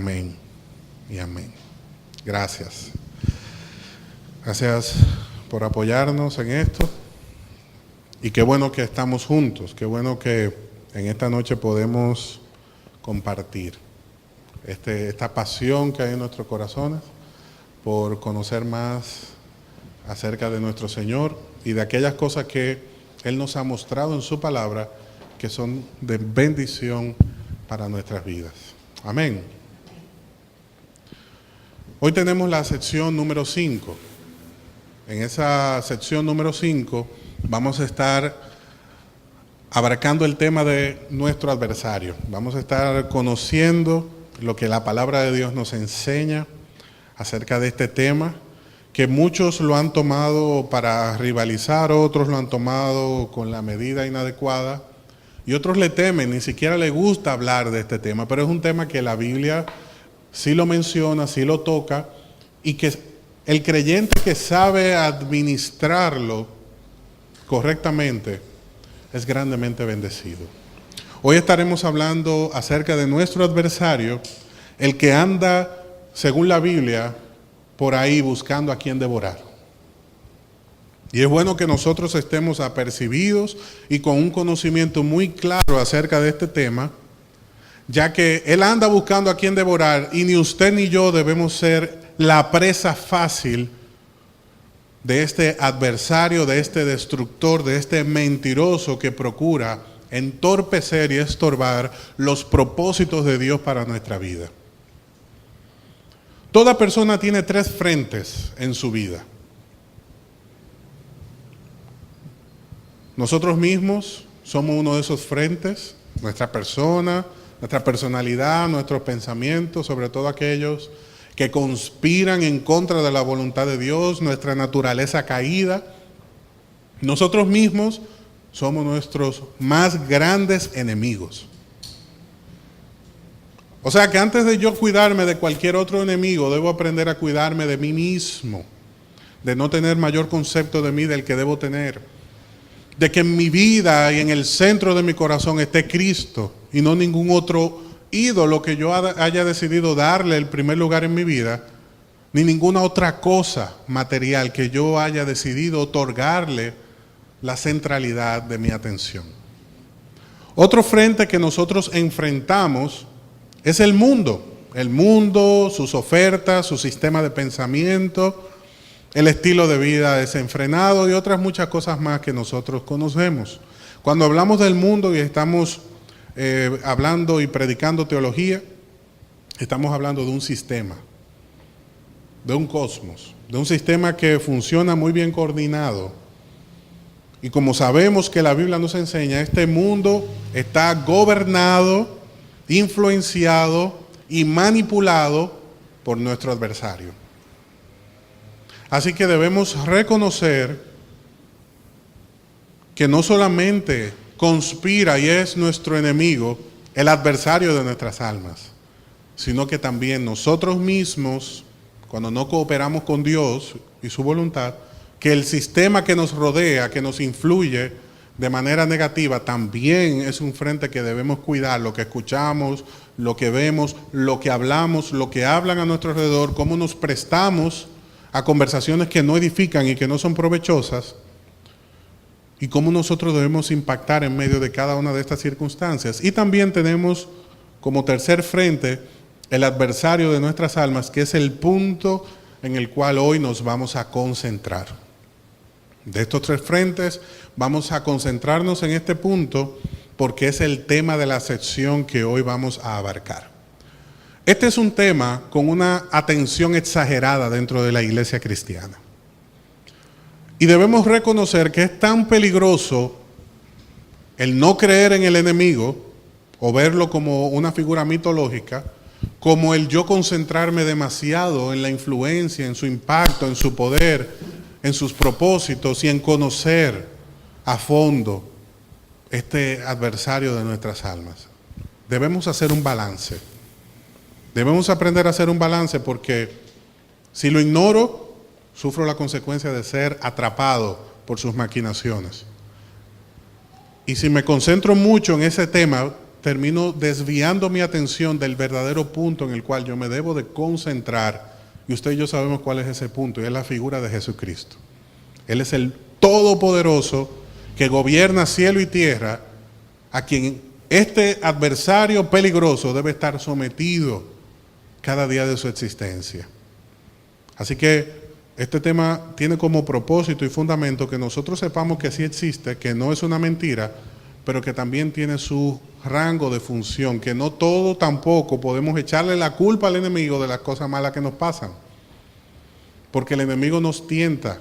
Amén y amén. Gracias. Gracias por apoyarnos en esto. Y qué bueno que estamos juntos, qué bueno que en esta noche podemos compartir esta pasión que hay en nuestros corazones por conocer más acerca de nuestro Señor y de aquellas cosas que Él nos ha mostrado en su palabra que son de bendición para nuestras vidas. Amén. Hoy tenemos la sección número 5. En esa sección número 5 vamos a estar abarcando el tema de nuestro adversario. Vamos a estar conociendo lo que la palabra de Dios nos enseña acerca de este tema, que muchos lo han tomado para rivalizar, otros lo han tomado con la medida inadecuada y otros le temen, ni siquiera les gusta hablar de este tema, pero es un tema que la Biblia sí lo menciona, sí lo toca, y que el creyente que sabe administrarlo correctamente es grandemente bendecido. Hoy estaremos hablando acerca de nuestro adversario, el que anda, según la Biblia, por ahí buscando a quien devorar. Y es bueno que nosotros estemos apercibidos y con un conocimiento muy claro acerca de este tema, ya que él anda buscando a quien devorar y ni usted ni yo debemos ser la presa fácil de este adversario, de este destructor, de este mentiroso que procura entorpecer y estorbar los propósitos de Dios para nuestra vida. Toda persona tiene 3 frentes en su vida. Nosotros mismos somos uno de esos frentes, nuestra persona, nuestra personalidad, nuestros pensamientos, sobre todo aquellos que conspiran en contra de la voluntad de Dios, nuestra naturaleza caída. Nosotros mismos somos nuestros más grandes enemigos. O sea que antes de yo cuidarme de cualquier otro enemigo, debo aprender a cuidarme de mí mismo, de no tener mayor concepto de mí del que debo tener, de que en mi vida y en el centro de mi corazón esté Cristo y no ningún otro ídolo que yo haya decidido darle el primer lugar en mi vida, ni ninguna otra cosa material que yo haya decidido otorgarle la centralidad de mi atención. Otro frente que nosotros enfrentamos es el mundo, sus ofertas, su sistema de pensamiento, el estilo de vida desenfrenado y otras muchas cosas más que nosotros conocemos. Cuando hablamos del mundo y estamos hablando y predicando teología, estamos hablando de un sistema, de un cosmos, de un sistema que funciona muy bien coordinado. Y como sabemos que la Biblia nos enseña, este mundo está gobernado, influenciado y manipulado por nuestro adversario. Así que debemos reconocer que no solamente conspira y es nuestro enemigo, el adversario de nuestras almas, sino que también nosotros mismos, cuando no cooperamos con Dios y su voluntad, que el sistema que nos rodea, que nos influye de manera negativa, también es un frente que debemos cuidar, lo que escuchamos, lo que vemos, lo que hablamos, lo que hablan a nuestro alrededor, cómo nos prestamos a conversaciones que no edifican y que no son provechosas, y cómo nosotros debemos impactar en medio de cada una de estas circunstancias. Y también tenemos como tercer frente el adversario de nuestras almas, que es el punto en el cual hoy nos vamos a concentrar. De estos 3 frentes vamos a concentrarnos en este punto porque es el tema de la sección que hoy vamos a abarcar. Este es un tema con una atención exagerada dentro de la iglesia cristiana. Y debemos reconocer que es tan peligroso el no creer en el enemigo o verlo como una figura mitológica, como el yo concentrarme demasiado en la influencia, en su impacto, en su poder, en sus propósitos y en conocer a fondo este adversario de nuestras almas. Debemos hacer un balance. Debemos aprender a hacer un balance porque si lo ignoro, sufro la consecuencia de ser atrapado por sus maquinaciones. Y si me concentro mucho en ese tema, termino desviando mi atención del verdadero punto en el cual yo me debo de concentrar. Y usted y yo sabemos cuál es ese punto, y es la figura de Jesucristo. Él es el Todopoderoso que gobierna cielo y tierra, a quien este adversario peligroso debe estar sometido cada día de su existencia. Así que este tema tiene como propósito y fundamento que nosotros sepamos que sí existe, que no es una mentira, pero que también tiene su rango de función, que no todo tampoco podemos echarle la culpa al enemigo de las cosas malas que nos pasan. Porque el enemigo nos tienta,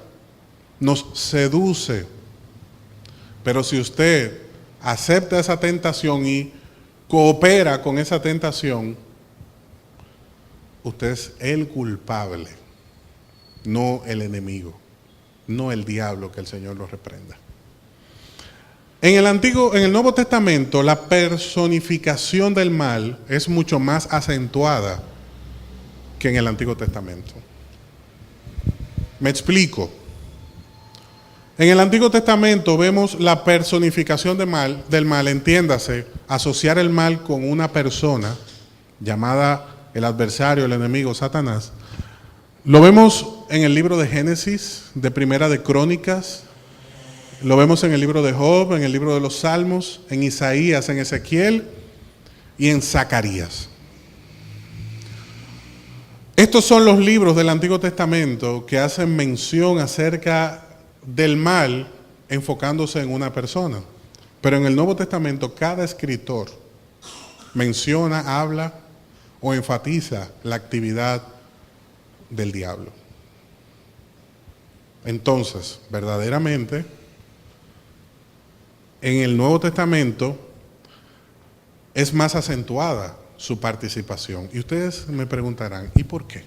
nos seduce. Pero si usted acepta esa tentación y coopera con esa tentación, usted es el culpable, no el enemigo, no el diablo, que el Señor lo reprenda. En el Nuevo Testamento, la personificación del mal es mucho más acentuada que en el Antiguo Testamento. Me explico. En el Antiguo Testamento vemos la personificación del mal, entiéndase, asociar el mal con una persona llamada el adversario, el enemigo, Satanás. Lo vemos en el libro de Génesis, de Primera de Crónicas, lo vemos en el libro de Job, en el libro de los Salmos, en Isaías, en Ezequiel y en Zacarías. Estos son los libros del Antiguo Testamento que hacen mención acerca del mal enfocándose en una persona. Pero en el Nuevo Testamento cada escritor menciona, habla o enfatiza la actividad del diablo. Entonces, verdaderamente, en el Nuevo Testamento es más acentuada su participación. Y ustedes me preguntarán, ¿y por qué?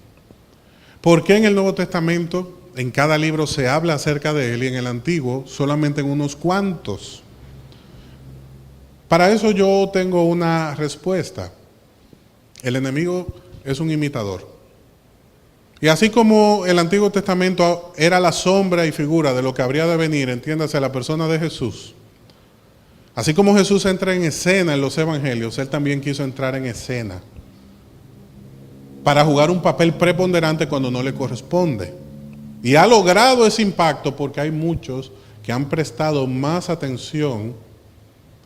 ¿Por qué en el Nuevo Testamento en cada libro se habla acerca de él y en el Antiguo solamente en unos cuantos? Para eso yo tengo una respuesta. El enemigo es un imitador. Y así como el Antiguo Testamento era la sombra y figura de lo que habría de venir, entiéndase, la persona de Jesús. Así como Jesús entra en escena en los evangelios, él también quiso entrar en escena para jugar un papel preponderante cuando no le corresponde. Y ha logrado ese impacto porque hay muchos que han prestado más atención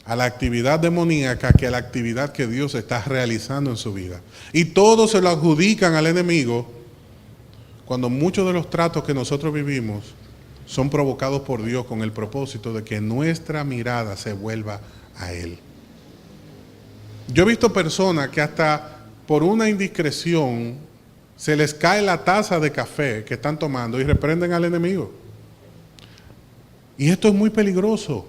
a la actividad demoníaca que a la actividad que Dios está realizando en su vida. Y todos se lo adjudican al enemigo cuando muchos de los tratos que nosotros vivimos son provocados por Dios con el propósito de que nuestra mirada se vuelva a Él. Yo he visto personas que hasta por una indiscreción se les cae la taza de café que están tomando y reprenden al enemigo. Y esto es muy peligroso,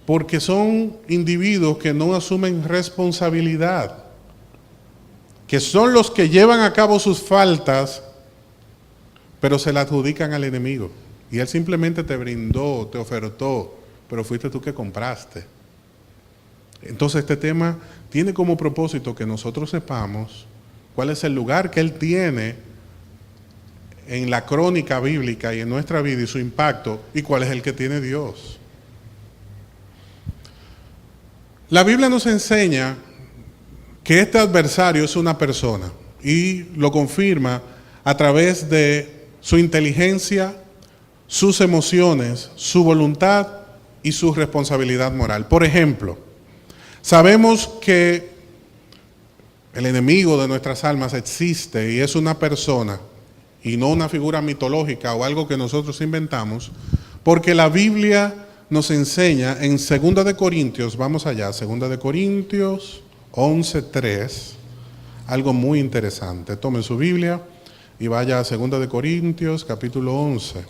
porque son individuos que no asumen responsabilidad, que son los que llevan a cabo sus faltas, pero se la adjudican al enemigo. Y él simplemente te brindó, te ofertó, pero fuiste tú que compraste. Entonces este tema tiene como propósito que nosotros sepamos cuál es el lugar que él tiene en la crónica bíblica y en nuestra vida y su impacto, y cuál es el que tiene Dios. La Biblia nos enseña que este adversario es una persona y lo confirma a través de su inteligencia, sus emociones, su voluntad y su responsabilidad moral. Por ejemplo, sabemos que el enemigo de nuestras almas existe y es una persona y no una figura mitológica o algo que nosotros inventamos, porque la Biblia nos enseña en 2 de Corintios, vamos allá, 2 de Corintios 11:3, algo muy interesante. Tomen su Biblia y vaya a 2 de Corintios, capítulo 11,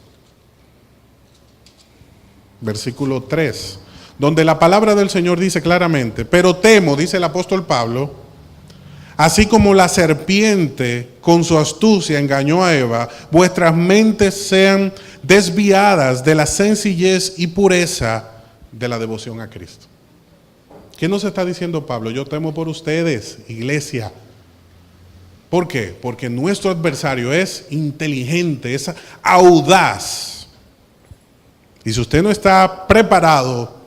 versículo 3, donde la palabra del Señor dice claramente: pero temo, dice el apóstol Pablo, así como la serpiente con su astucia engañó a Eva, vuestras mentes sean desviadas de la sencillez y pureza de la devoción a Cristo. ¿Qué nos está diciendo Pablo? Yo temo por ustedes, iglesia. ¿Por qué? Porque nuestro adversario es inteligente, es audaz. Y si usted no está preparado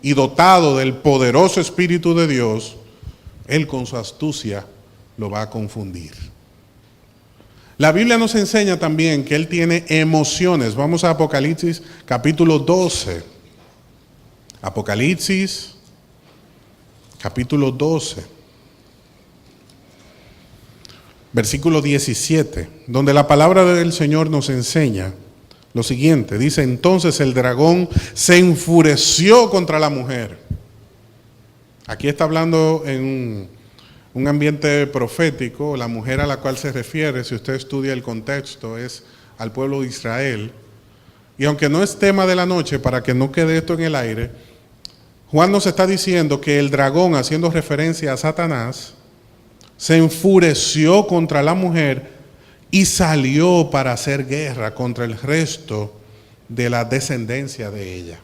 y dotado del poderoso Espíritu de Dios, él con su astucia lo va a confundir. La Biblia nos enseña también que él tiene emociones. Vamos a Apocalipsis capítulo 12. Apocalipsis capítulo 12. Versículo 17, donde la palabra del Señor nos enseña lo siguiente. Dice, entonces el dragón se enfureció contra la mujer. Aquí está hablando en un ambiente profético. La mujer a la cual se refiere, si usted estudia el contexto, es al pueblo de Israel. Y aunque no es tema de la noche, para que no quede esto en el aire, Juan nos está diciendo que el dragón, haciendo referencia a Satanás, se enfureció contra la mujer y salió para hacer guerra contra el resto de la descendencia de ella.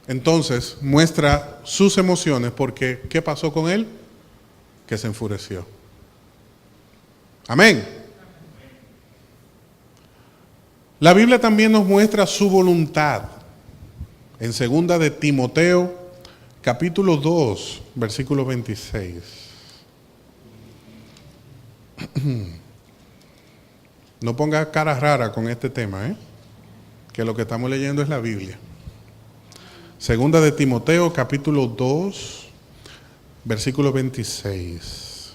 Entonces muestra sus emociones porque ¿qué pasó con él? Que se enfureció. Amén. La Biblia también nos muestra su voluntad. En 2 de Timoteo, capítulo 2, versículo 26. No ponga cara rara con este tema, que lo que estamos leyendo es la Biblia. 2 de Timoteo, capítulo 2, versículo 26.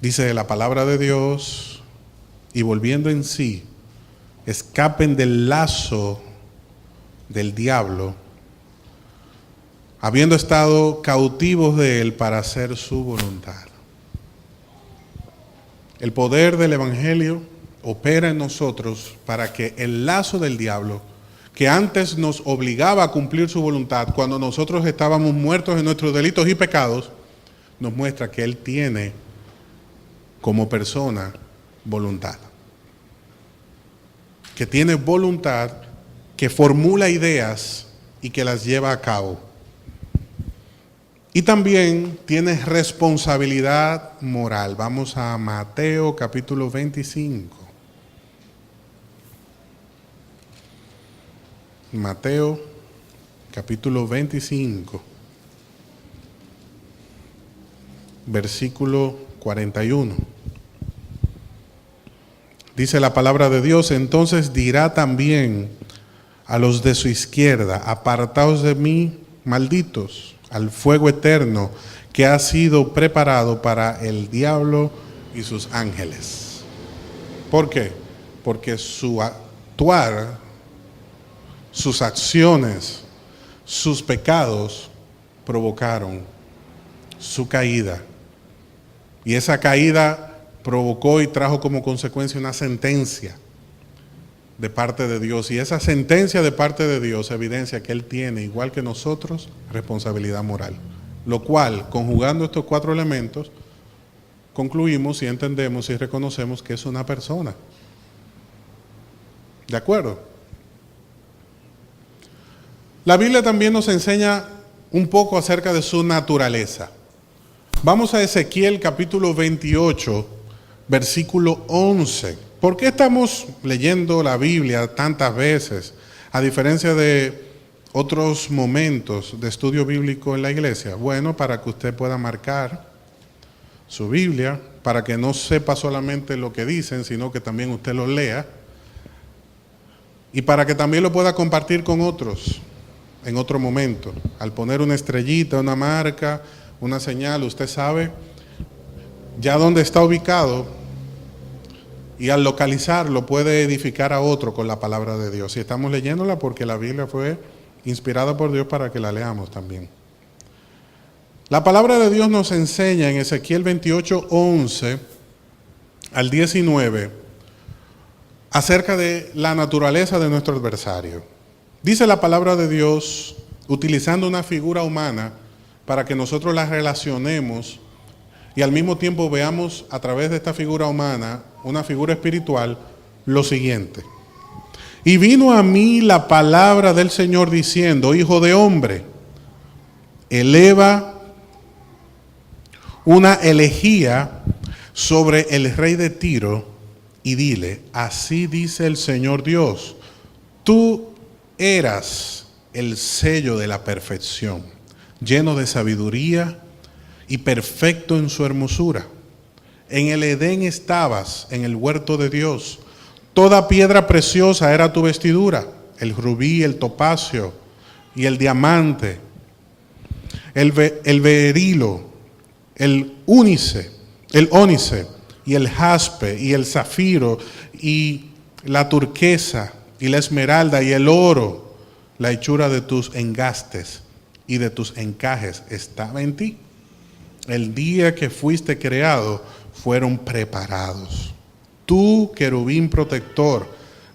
Dice la palabra de Dios, y volviendo en sí, escapen del lazo del diablo, habiendo estado cautivos de él para hacer su voluntad. El poder del Evangelio opera en nosotros para que el lazo del diablo, que antes nos obligaba a cumplir su voluntad, cuando nosotros estábamos muertos en nuestros delitos y pecados, nos muestra que él tiene como persona voluntad. Que tiene voluntad, que formula ideas y que las lleva a cabo. Y también tiene responsabilidad moral. Vamos a Mateo capítulo 25. Mateo capítulo 25, versículo 41. Dice la palabra de Dios, entonces dirá también a los de su izquierda, apartaos de mí, malditos, al fuego eterno que ha sido preparado para el diablo y sus ángeles. ¿Por qué? Porque su actuar, sus acciones, sus pecados provocaron su caída. Y esa caída provocó y trajo como consecuencia una sentencia de parte de Dios. Y esa sentencia de parte de Dios evidencia que Él tiene, igual que nosotros, responsabilidad moral. Lo cual, conjugando estos 4 elementos, concluimos y entendemos y reconocemos que es una persona. ¿De acuerdo? La Biblia también nos enseña un poco acerca de su naturaleza. Vamos a Ezequiel capítulo 28, versículo 11. ¿Por qué estamos leyendo la Biblia tantas veces, a diferencia de otros momentos de estudio bíblico en la iglesia? Bueno, para que usted pueda marcar su Biblia, para que no sepa solamente lo que dicen, sino que también usted lo lea, y para que también lo pueda compartir con otros en otro momento. Al poner una estrellita, una marca, una señal, usted sabe ya dónde está ubicado, y al localizarlo puede edificar a otro con la palabra de Dios. Y estamos leyéndola porque la Biblia fue inspirada por Dios para que la leamos también. La palabra de Dios nos enseña en Ezequiel 28, 11 al 19 acerca de la naturaleza de nuestro adversario. Dice la palabra de Dios, utilizando una figura humana para que nosotros la relacionemos y al mismo tiempo veamos a través de esta figura humana, una figura espiritual, lo siguiente. Y vino a mí la palabra del Señor diciendo, hijo de hombre, eleva una elegía sobre el rey de Tiro y dile, así dice el Señor Dios, tú eras el sello de la perfección, lleno de sabiduría y perfecto en su hermosura. En el Edén estabas, en el huerto de Dios. Toda piedra preciosa era tu vestidura, el rubí, el topacio y el diamante, el berilo, el ónice y el jaspe y el zafiro y la turquesa y la esmeralda y el oro. La hechura de tus engastes y de tus encajes estaba en ti. El día que fuiste creado fueron preparados. Tú, querubín protector,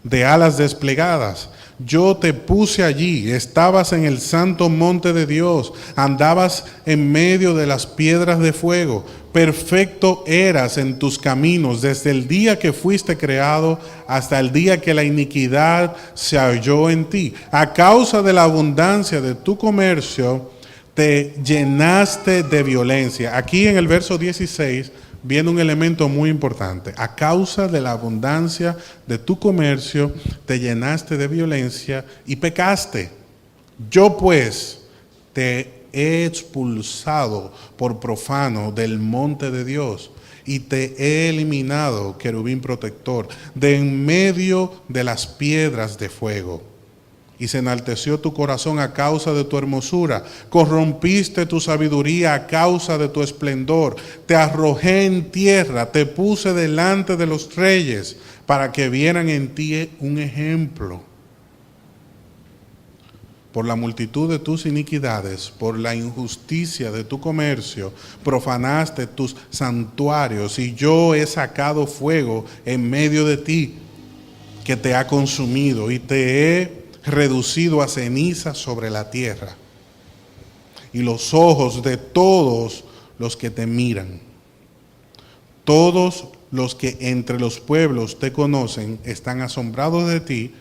de alas desplegadas, yo te puse allí, estabas en el santo monte de Dios, andabas en medio de las piedras de fuego, perfecto eras en tus caminos, desde el día que fuiste creado hasta el día que la iniquidad se halló en ti. A causa de la abundancia de tu comercio, te llenaste de violencia. Aquí en el verso 16 viene un elemento muy importante. A causa de la abundancia de tu comercio, te llenaste de violencia y pecaste. Yo pues te he expulsado por profano del monte de Dios y te he eliminado, querubín protector, de en medio de las piedras de fuego. Y se enalteció tu corazón a causa de tu hermosura. Corrompiste tu sabiduría a causa de tu esplendor. Te arrojé en tierra, te puse delante de los reyes para que vieran en ti un ejemplo. Por la multitud de tus iniquidades, por la injusticia de tu comercio, profanaste tus santuarios y yo he sacado fuego en medio de ti que te ha consumido y te he reducido a ceniza sobre la tierra, y los ojos de todos los que te miran, todos los que entre los pueblos te conocen, están asombrados de ti.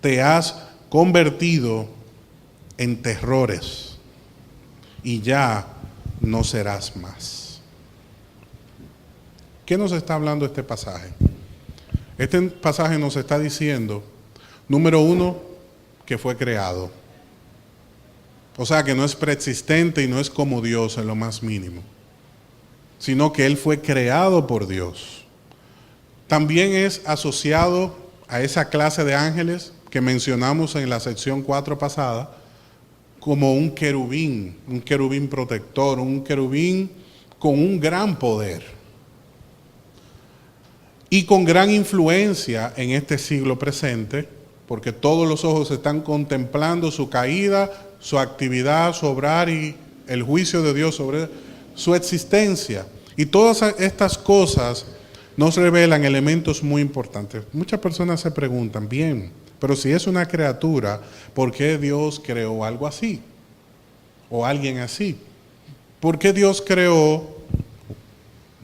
Te has convertido en terrores y ya no serás más. ¿Qué nos está hablando este pasaje? Este pasaje nos está diciendo, número uno, que fue creado. O sea, que no es preexistente y no es como Dios en lo más mínimo, sino que Él fue creado por Dios. También es asociado a esa clase de ángeles que mencionamos en la sección 4 pasada, como un querubín protector, un querubín con un gran poder y con gran influencia en este siglo presente, porque todos los ojos están contemplando su caída, su actividad, su obrar y el juicio de Dios sobre su existencia. Y todas estas cosas nos revelan elementos muy importantes. Muchas personas se preguntan, bien, pero si es una criatura, ¿por qué Dios creó algo así? O alguien así. ¿Por qué Dios creó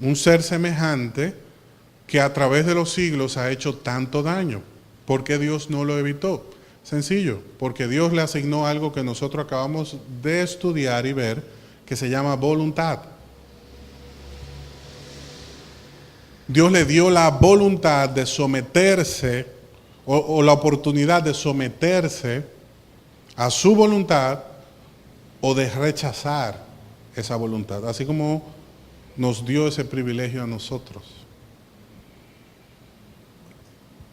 un ser semejante que a través de los siglos ha hecho tanto daño? ¿Por qué Dios no lo evitó? Sencillo, porque Dios le asignó algo que nosotros acabamos de estudiar y ver, que se llama voluntad. Dios le dio la voluntad de someterse, o la oportunidad de someterse a su voluntad o de rechazar esa voluntad, así como nos dio ese privilegio a nosotros.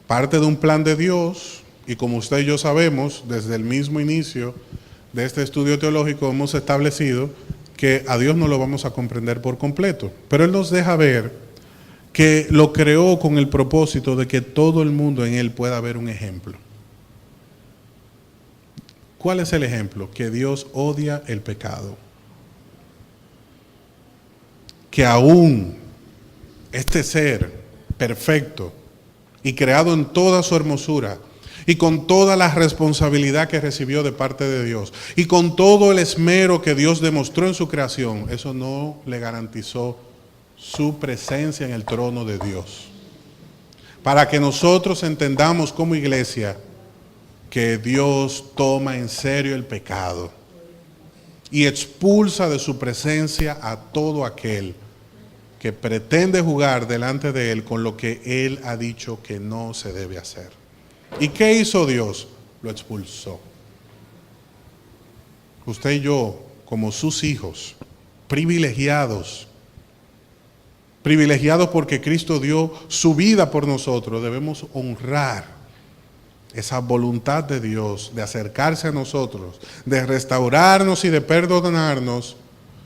Parte de un plan de Dios, y como usted y yo sabemos, desde el mismo inicio de este estudio teológico hemos establecido que a Dios no lo vamos a comprender por completo, pero Él nos deja ver que lo creó con el propósito de que todo el mundo en Él pueda ver un ejemplo. ¿Cuál es el ejemplo? Que Dios odia el pecado. Que aún este ser perfecto y creado en toda su hermosura, y con toda la responsabilidad que recibió de parte de Dios, y con todo el esmero que Dios demostró en su creación, eso no le garantizó su presencia en el trono de Dios. Para que nosotros entendamos como iglesia que Dios toma en serio el pecado y expulsa de su presencia a todo aquel que pretende jugar delante de Él con lo que Él ha dicho que no se debe hacer. ¿Y qué hizo Dios? lo expulsó. Usted y yo, como sus hijos, privilegiados porque Cristo dio su vida por nosotros, debemos honrar esa voluntad de Dios de acercarse a nosotros, de restaurarnos y de perdonarnos,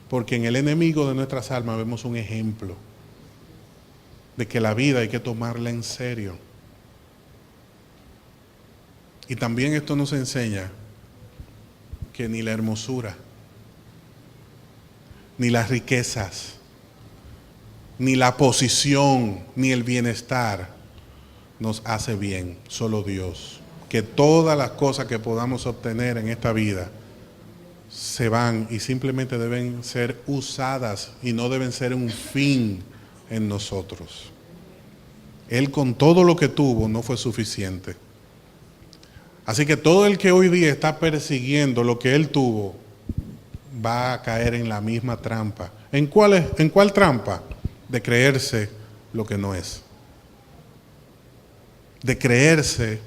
porque en el enemigo de nuestras almas vemos un ejemplo de que la vida hay que tomarla en serio. Y también esto nos enseña que ni la hermosura, ni las riquezas, ni la posición, ni el bienestar nos hace bien, solo Dios. Que todas las cosas que podamos obtener en esta vida se van y simplemente deben ser usadas y no deben ser un fin en nosotros. Él con todo lo que tuvo no fue suficiente. Así que todo el que hoy día está persiguiendo lo que él tuvo va a caer en la misma trampa. ¿En cuál trampa? De creerse lo que no es. De creerse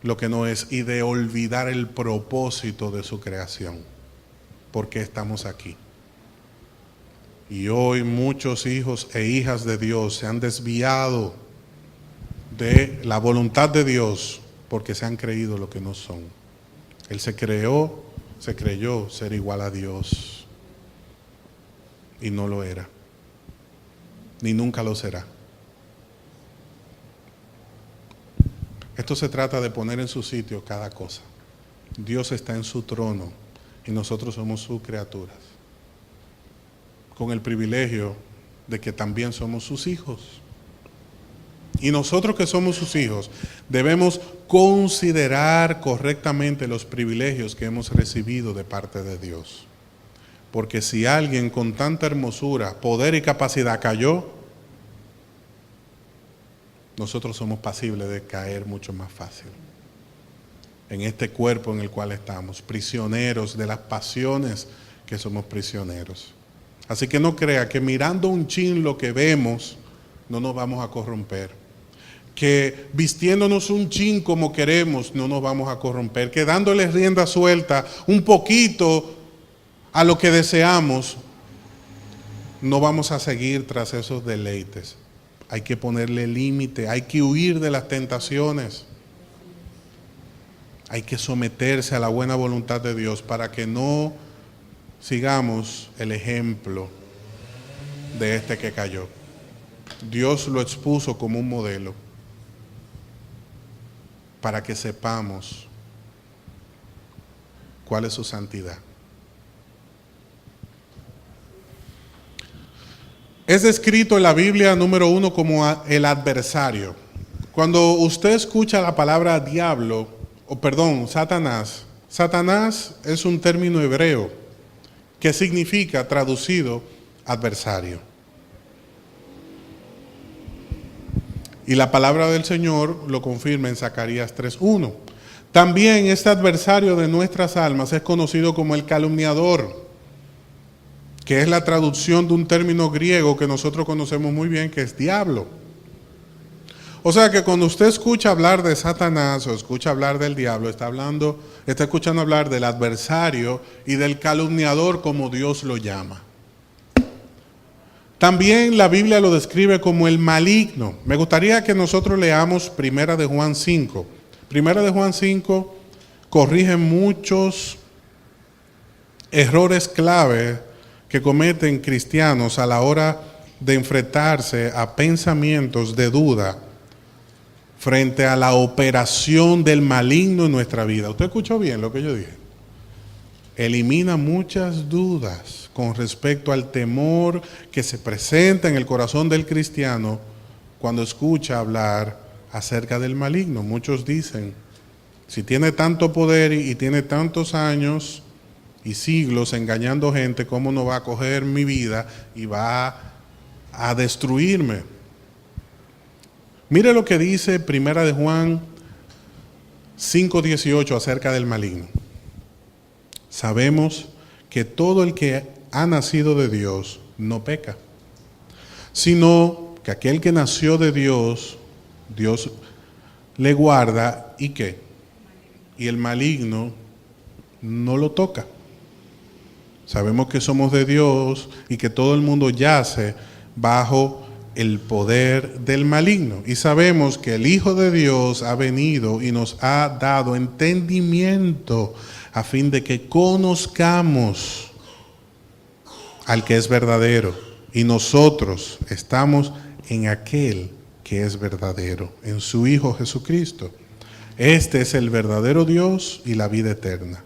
lo que no es y de olvidar el propósito de su creación. ¿Por qué estamos aquí? Y hoy muchos hijos e hijas de Dios se han desviado de la voluntad de Dios porque se han creído lo que no son. Él se creyó ser igual a Dios y no lo era, ni nunca lo será. Esto se trata de poner en su sitio cada cosa. Dios está en su trono y nosotros somos sus criaturas, con el privilegio de que también somos sus hijos. Y nosotros que somos sus hijos debemos considerar correctamente los privilegios que hemos recibido de parte de Dios. Porque si alguien con tanta hermosura, poder y capacidad cayó, nosotros somos pasibles de caer mucho más fácil en este cuerpo en el cual estamos, prisioneros de las pasiones que somos prisioneros. Así que no crea que mirando un chin lo que vemos no nos vamos a corromper, que vistiéndonos un chin como queremos no nos vamos a corromper, que dándole rienda suelta un poquito a lo que deseamos no vamos a seguir tras esos deleites. Hay que ponerle límite, hay que huir de las tentaciones. Hay que someterse a la buena voluntad de Dios para que no sigamos el ejemplo de este que cayó. Dios lo expuso como un modelo para que sepamos cuál es su santidad. Es descrito en la Biblia, número 1, como el adversario. Cuando usted escucha la palabra diablo, Satanás, Satanás es un término hebreo que significa, traducido, adversario. Y la palabra del Señor lo confirma en Zacarías 3:1. También este adversario de nuestras almas es conocido como el calumniador, que es la traducción de un término griego que nosotros conocemos muy bien, que es diablo. O sea que cuando usted escucha hablar de Satanás o escucha hablar del diablo, está escuchando hablar del adversario y del calumniador, como Dios lo llama. También la Biblia lo describe como el maligno. Me gustaría que nosotros leamos Primera de Juan 5. Primera de Juan 5 corrige muchos errores clave que cometen cristianos a la hora de enfrentarse a pensamientos de duda frente a la operación del maligno en nuestra vida. ¿Usted escuchó bien lo que yo dije? Elimina muchas dudas con respecto al temor que se presenta en el corazón del cristiano cuando escucha hablar acerca del maligno. Muchos dicen, si tiene tanto poder y tiene tantos años y siglos engañando gente, ¿cómo no va a coger mi vida y va a destruirme? Mire lo que dice Primera de Juan 5:18 acerca del maligno. Sabemos que todo el que ha nacido de Dios no peca, sino que aquel que nació de Dios, Dios le guarda y ¿qué? y el maligno no lo toca. Sabemos que somos de Dios y que todo el mundo yace bajo el poder del maligno. Y sabemos que el Hijo de Dios ha venido y nos ha dado entendimiento a fin de que conozcamos al que es verdadero. Y nosotros estamos en aquel que es verdadero, en su Hijo Jesucristo. Este es el verdadero Dios y la vida eterna,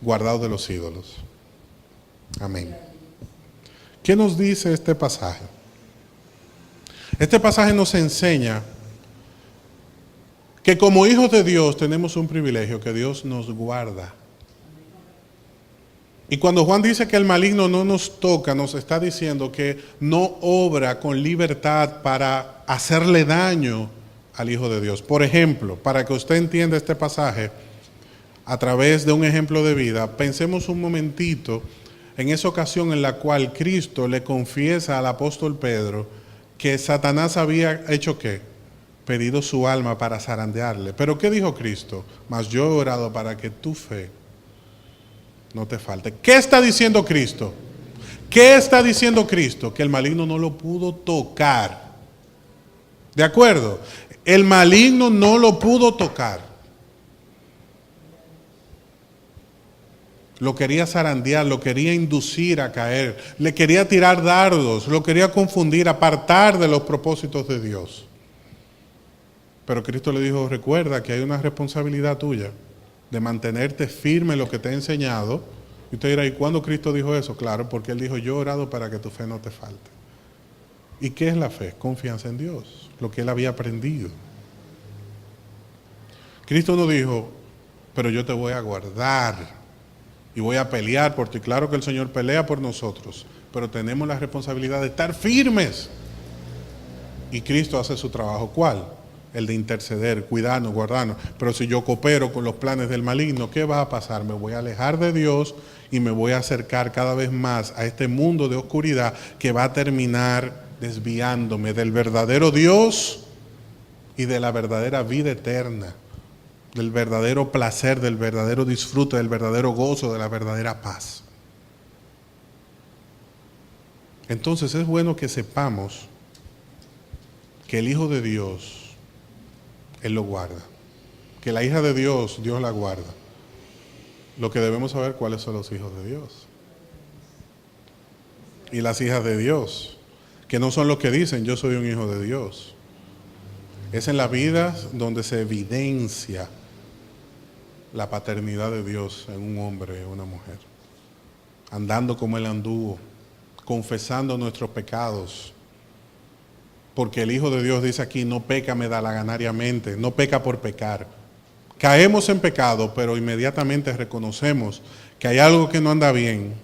guardado de los ídolos. Amén. ¿Qué nos dice este pasaje? Este pasaje nos enseña que como hijos de Dios tenemos un privilegio, que Dios nos guarda. Y cuando Juan dice que el maligno no nos toca, nos está diciendo que no obra con libertad para hacerle daño al Hijo de Dios. Por ejemplo, para que usted entienda este pasaje, a través de un ejemplo de vida, pensemos un momentito en esa ocasión en la cual Cristo le confiesa al apóstol Pedro que Satanás había hecho ¿qué? Pedido su alma para zarandearle. Pero ¿qué dijo Cristo? Mas yo he orado para que tu fe no te falte. ¿Qué está diciendo Cristo? ¿Qué está diciendo Cristo? Que el maligno no lo pudo tocar. ¿De acuerdo? El maligno no lo pudo tocar. Lo quería zarandear, lo quería inducir a caer, le quería tirar dardos, lo quería confundir, apartar de los propósitos de Dios. Pero Cristo le dijo, recuerda que hay una responsabilidad tuya de mantenerte firme en lo que te he enseñado. Y usted dirá, ¿y cuándo Cristo dijo eso? Claro, porque Él dijo, yo he orado para que tu fe no te falte. ¿Y qué es la fe? Confianza en Dios, lo que Él había aprendido. Cristo no dijo, pero yo te voy a guardar y voy a pelear por ti. Claro que el Señor pelea por nosotros, pero tenemos la responsabilidad de estar firmes. Y Cristo hace su trabajo. ¿Cuál? El de interceder, cuidarnos, guardarnos. Pero si yo coopero con los planes del maligno, ¿qué va a pasar? Me voy a alejar de Dios y me voy a acercar cada vez más a este mundo de oscuridad que va a terminar desviándome del verdadero Dios y de la verdadera vida eterna, del verdadero placer, del verdadero disfrute, del verdadero gozo, de la verdadera paz. Entonces es bueno que sepamos que el Hijo de Dios, Él lo guarda. Que la hija de Dios, Dios la guarda. Lo que debemos saber cuáles son los hijos de Dios. Y las hijas de Dios, que no son los que dicen, yo soy un hijo de Dios. Es en la vida donde se evidencia la paternidad de Dios en un hombre o una mujer, andando como Él anduvo, confesando nuestros pecados, porque el Hijo de Dios dice aquí, no peca medalaganariamente, no peca por pecar. Caemos en pecado, pero inmediatamente reconocemos que hay algo que no anda bien.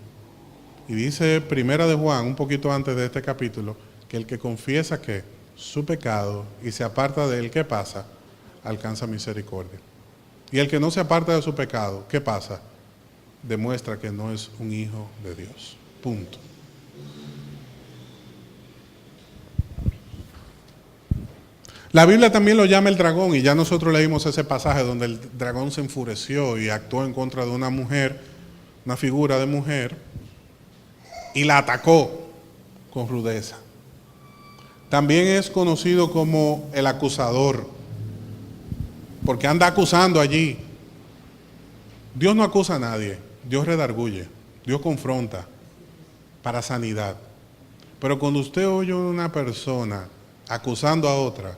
Y dice Primera de Juan, un poquito antes de este capítulo, que el que confiesa que su pecado y se aparta de él, ¿qué pasa? Alcanza misericordia. Y el que no se aparta de su pecado, ¿qué pasa? Demuestra que no es un hijo de Dios. Punto. La Biblia también lo llama el dragón, y ya nosotros leímos ese pasaje donde el dragón se enfureció y actuó en contra de una mujer, una figura de mujer, y la atacó con rudeza. También es conocido como el acusador, porque anda acusando allí. Dios no acusa a nadie, Dios redarguye, Dios confronta para sanidad. Pero cuando usted oye a una persona acusando a otra,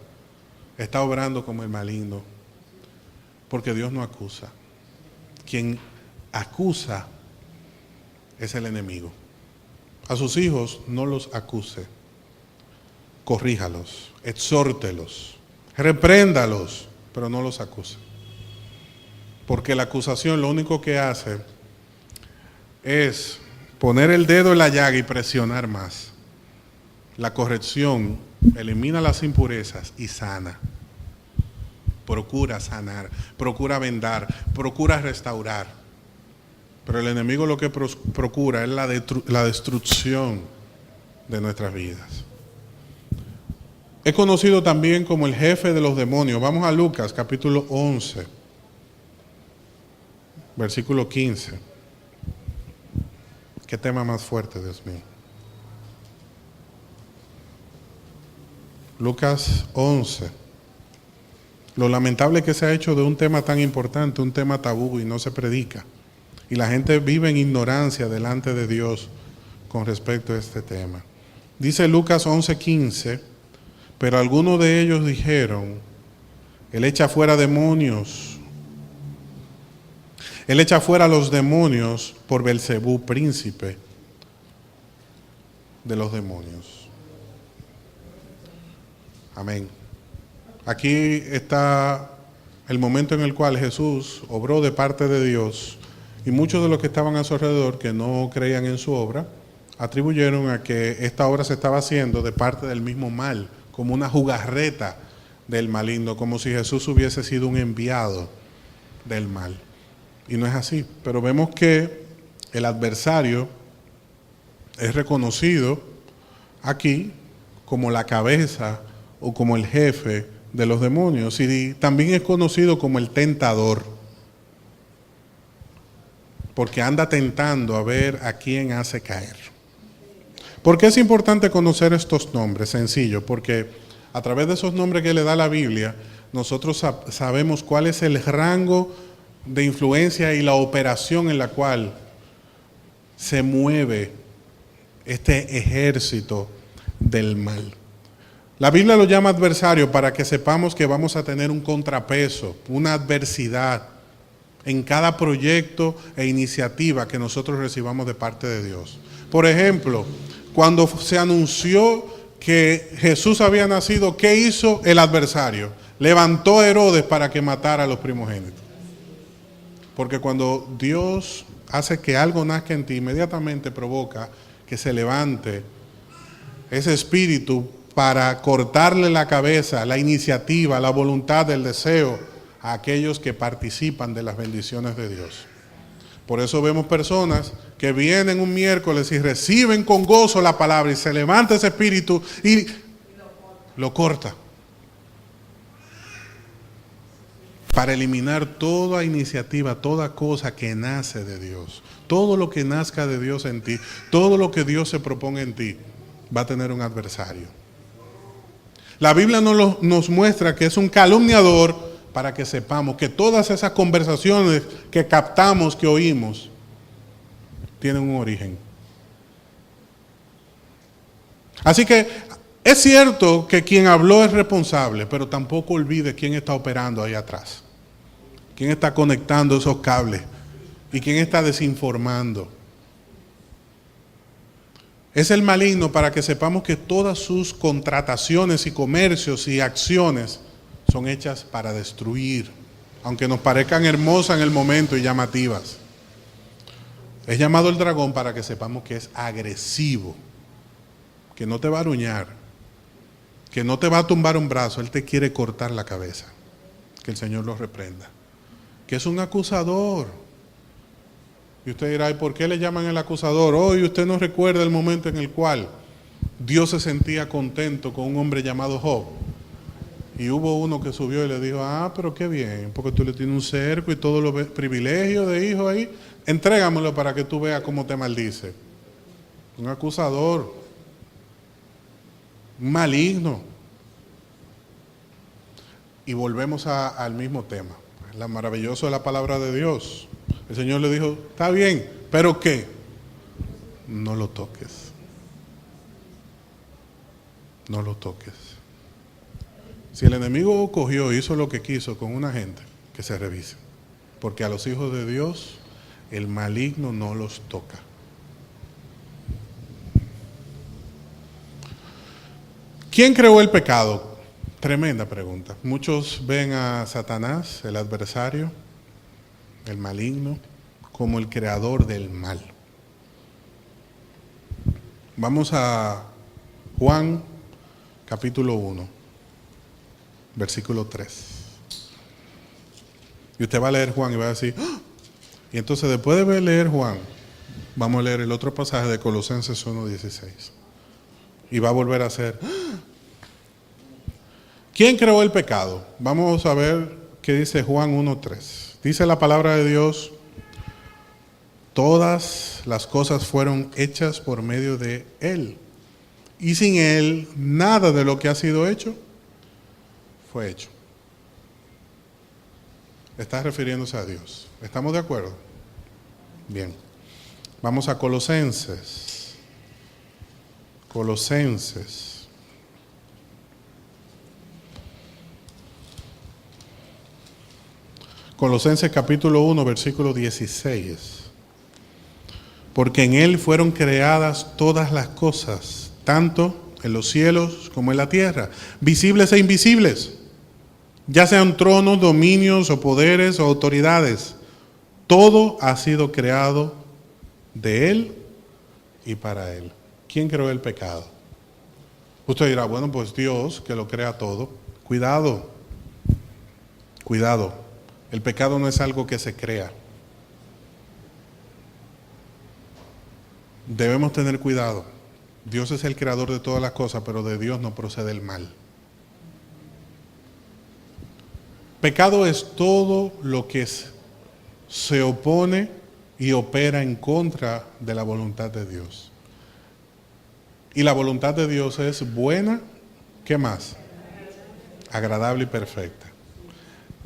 está obrando como el maligno, porque Dios no acusa. Quien acusa es el enemigo. A sus hijos no los acuse, corríjalos, exhórtelos, repréndalos, pero no los acuse. Porque la acusación lo único que hace es poner el dedo en la llaga y presionar más. La corrección elimina las impurezas y sana. Procura sanar, procura vendar, procura restaurar. Pero el enemigo lo que procura es la destrucción de nuestras vidas. Es conocido también como el jefe de los demonios. Vamos a Lucas capítulo 11. versículo 15. Qué tema más fuerte, Dios mío. Lucas 11. Lo lamentable que se ha hecho de un tema tan importante, un tema tabú, y no se predica. Y la gente vive en ignorancia delante de Dios con respecto a este tema. Dice Lucas 11:15, pero algunos de ellos dijeron, Él echa fuera demonios. Él echa fuera los demonios por Belcebú, príncipe de los demonios. Amén. Aquí está el momento en el cual Jesús obró de parte de Dios, y muchos de los que estaban a su alrededor, que no creían en su obra, atribuyeron a que esta obra se estaba haciendo de parte del mismo mal, como una jugarreta del maligno, como si Jesús hubiese sido un enviado del mal. Y no es así, pero vemos que el adversario es reconocido aquí como la cabeza o como el jefe de los demonios, y también es conocido como el tentador, porque anda tentando a ver a quién hace caer. ¿Por qué es importante conocer estos nombres? Sencillo, porque a través de esos nombres que le da la Biblia, nosotros sabemos cuál es el rango de influencia y la operación en la cual se mueve este ejército del mal. La Biblia lo llama adversario para que sepamos que vamos a tener un contrapeso, una adversidad en cada proyecto e iniciativa que nosotros recibamos de parte de Dios. Por ejemplo, cuando se anunció que Jesús había nacido, ¿qué hizo el adversario? Levantó a Herodes para que matara a los primogénitos. Porque cuando Dios hace que algo nazca en ti, inmediatamente provoca que se levante ese espíritu para cortarle la cabeza, la iniciativa, la voluntad, el deseo a aquellos que participan de las bendiciones de Dios. Por eso vemos personas que vienen un miércoles y reciben con gozo la palabra, y se levanta ese espíritu y lo corta, para eliminar toda iniciativa, toda cosa que nace de Dios. Todo lo que nazca de Dios en ti, todo lo que Dios se propone en ti, va a tener un adversario. La Biblia nos muestra que es un calumniador, para que sepamos que todas esas conversaciones que captamos, que oímos, tienen un origen. Así que es cierto que quien habló es responsable, pero tampoco olvide quién está operando ahí atrás, quién está conectando esos cables y quién está desinformando. Es el maligno, para que sepamos que todas sus contrataciones y comercios y acciones son hechas para destruir, aunque nos parezcan hermosas en el momento y llamativas. Es llamado el dragón para que sepamos que es agresivo, que no te va a aruñar, que no te va a tumbar un brazo, él te quiere cortar la cabeza. Que el Señor lo reprenda. Que es un acusador. Y usted dirá, ¿y por qué le llaman el acusador? Hoy usted no recuerda el momento en el cual Dios se sentía contento con un hombre llamado Job. Y hubo uno que subió y le dijo, pero qué bien, porque tú le tienes un cerco y todos los privilegios de hijo ahí, entrégamelo para que tú veas cómo te maldice. Un acusador, un maligno. Y volvemos al mismo tema, lo maravilloso de la palabra de Dios. El Señor le dijo, está bien, ¿pero qué? No lo toques. No lo toques. Si el enemigo cogió e hizo lo que quiso con una gente, que se revise. Porque a los hijos de Dios, el maligno no los toca. ¿Quién creó el pecado? Tremenda pregunta. Muchos ven a Satanás, el adversario, el maligno, como el creador del mal. Vamos a Juan capítulo 1. Versículo 3. Y usted va a leer Juan y va a decir, ¡ah! Y entonces después de leer Juan, vamos a leer el otro pasaje de Colosenses 1:16. Y va a volver a ser, ¡ah! ¿Quién creó el pecado? Vamos a ver qué dice Juan 1:3. Dice la palabra de Dios, Todas las cosas fueron hechas por medio de Él. Y sin Él, nada de lo que ha sido hecho fue hecho. Está refiriéndose a Dios. ¿Estamos de acuerdo? Bien. Vamos a Colosenses. Colosenses. Colosenses capítulo 1, versículo 16. Porque en Él fueron creadas todas las cosas, tanto en los cielos como en la tierra, visibles e invisibles, ya sean tronos, dominios o poderes o autoridades. Todo ha sido creado de Él y para Él. ¿Quién creó el pecado? Usted dirá, bueno, pues Dios que lo crea todo. Cuidado, cuidado. El pecado no es algo que se crea. Debemos tener cuidado. Dios es el creador de todas las cosas, pero de Dios no procede el mal. Pecado es todo lo que se opone y opera en contra de la voluntad de Dios. Y la voluntad de Dios es buena, ¿qué más? Agradable y perfecta.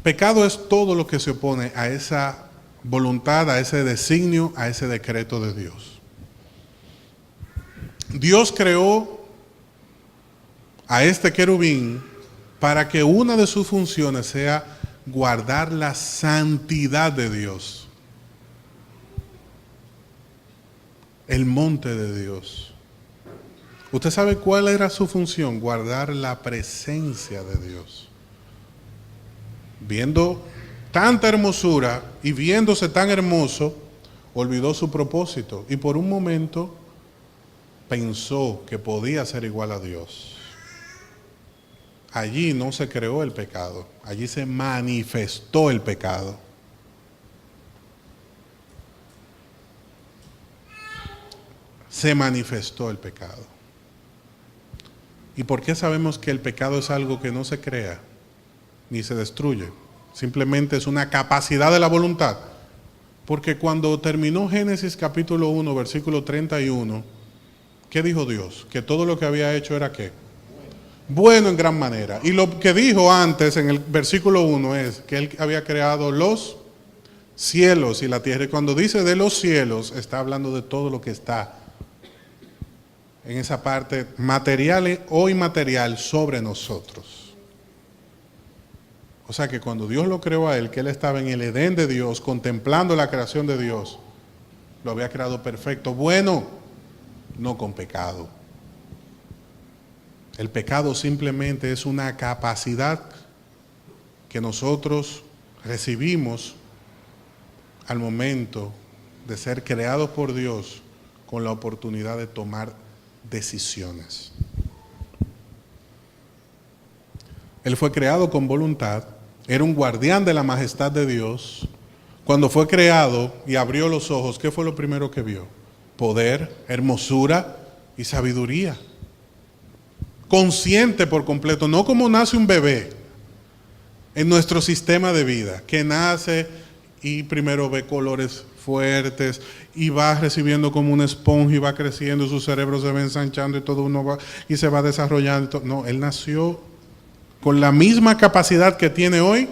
Pecado es todo lo que se opone a esa voluntad, a ese designio, a ese decreto de Dios. Dios creó a este querubín para que una de sus funciones sea guardar la santidad de Dios, el monte de Dios. ¿Usted sabe cuál era su función? Guardar la presencia de Dios. Viendo tanta hermosura y viéndose tan hermoso, olvidó su propósito y por un momento pensó que podía ser igual a Dios. Allí no se creó el pecado, allí se manifestó el pecado. Se manifestó el pecado. ¿Y por qué sabemos que el pecado es algo que no se crea ni se destruye? Simplemente es una capacidad de la voluntad. Porque cuando terminó Génesis capítulo 1, versículo 31, ¿qué dijo Dios? Que todo lo que había hecho era ¿qué? Bueno en gran manera. Y lo que dijo antes en el versículo 1 es que Él había creado los cielos y la tierra. Y cuando dice de los cielos, está hablando de todo lo que está en esa parte material o inmaterial sobre nosotros. O sea que cuando Dios lo creó a Él, que Él estaba en el Edén de Dios, contemplando la creación de Dios, lo había creado perfecto, bueno, no con pecado. El pecado simplemente es una capacidad que nosotros recibimos al momento de ser creados por Dios con la oportunidad de tomar decisiones. Él fue creado con voluntad, era un guardián de la majestad de Dios. Cuando fue creado y abrió los ojos, ¿qué fue lo primero que vio? Poder, hermosura y sabiduría. Consciente por completo, no como nace un bebé en nuestro sistema de vida, que nace y primero ve colores fuertes y va recibiendo como una esponja y va creciendo, su cerebro se va ensanchando y todo uno va y se va desarrollando. No, él nació con la misma capacidad que tiene hoy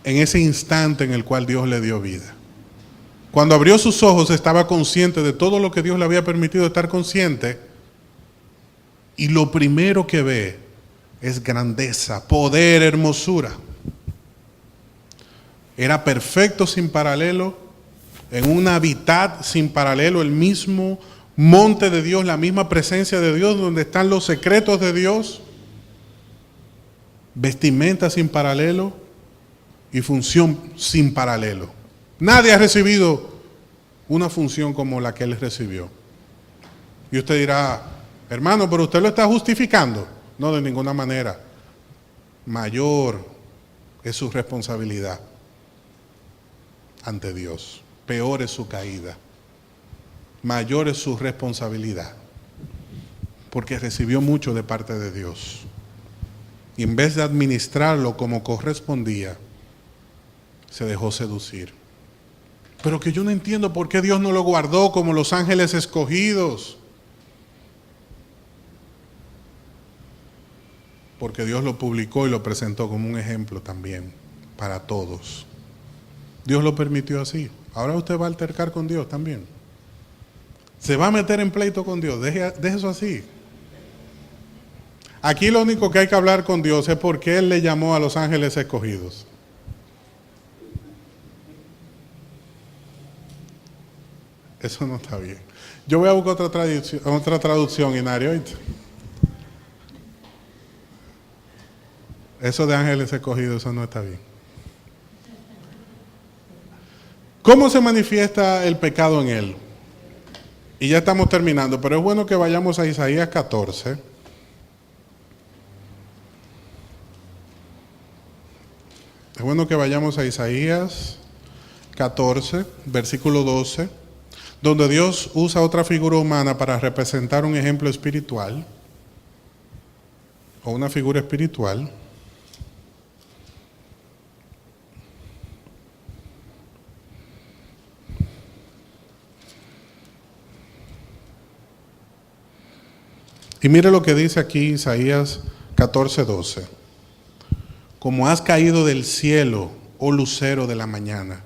en ese instante en el cual Dios le dio vida. Cuando abrió sus ojos estaba consciente de todo lo que Dios le había permitido estar consciente, y lo primero que ve es grandeza, poder, hermosura. Era perfecto sin paralelo, en un hábitat sin paralelo, el mismo monte de Dios, la misma presencia de Dios, donde están los secretos de Dios, vestimenta sin paralelo y función sin paralelo. Nadie ha recibido una función como la que él recibió. Y usted dirá, hermano, pero usted lo está justificando. No, de ninguna manera. Mayor es su responsabilidad ante Dios. Peor es su caída. Mayor es su responsabilidad. Porque recibió mucho de parte de Dios. Y en vez de administrarlo como correspondía, se dejó seducir. Pero que yo no entiendo por qué Dios no lo guardó como los ángeles escogidos. Porque Dios lo publicó y lo presentó como un ejemplo también para todos. Dios lo permitió así. Ahora usted va a altercar con Dios también. Se va a meter en pleito con Dios. Deje eso así. Aquí lo único que hay que hablar con Dios es por qué Él le llamó a los ángeles escogidos. Eso no está bien. Yo voy a buscar otra traducción, Inario. Eso de ángeles escogidos, eso no está bien. ¿Cómo se manifiesta el pecado en él? Y ya estamos terminando, pero es bueno que vayamos a Isaías 14. Es bueno que vayamos a Isaías 14, versículo 12, donde Dios usa otra figura humana para representar un ejemplo espiritual, o una figura espiritual. Y mire lo que dice aquí Isaías 14:12. Como has caído del cielo, oh lucero de la mañana,